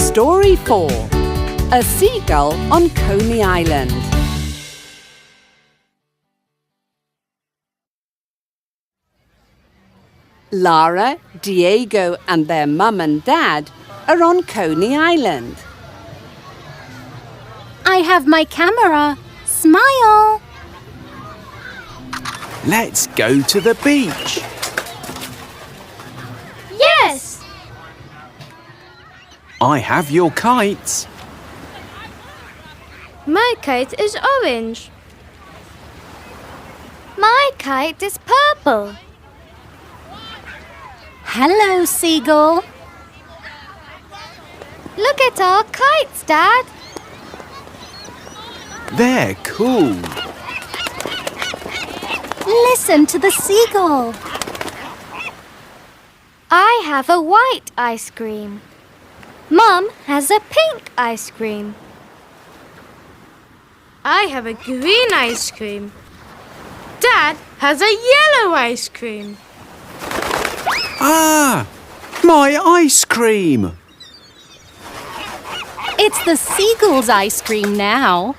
Story 4. A Seagull on Coney Island. Lara, Diego and their mum and dad are on Coney Island. I have my camera. Smile! Let's go to the beach. Yes! I have your kites. My kite is orange. My kite is purple. Hello, seagull. Look at our kites, Dad. They're cool. Listen to the seagull. I have a white ice cream. Mum has a pink ice cream. I have a green ice cream. Dad has a yellow ice cream. Ah! My ice cream! It's the seagull's ice cream now.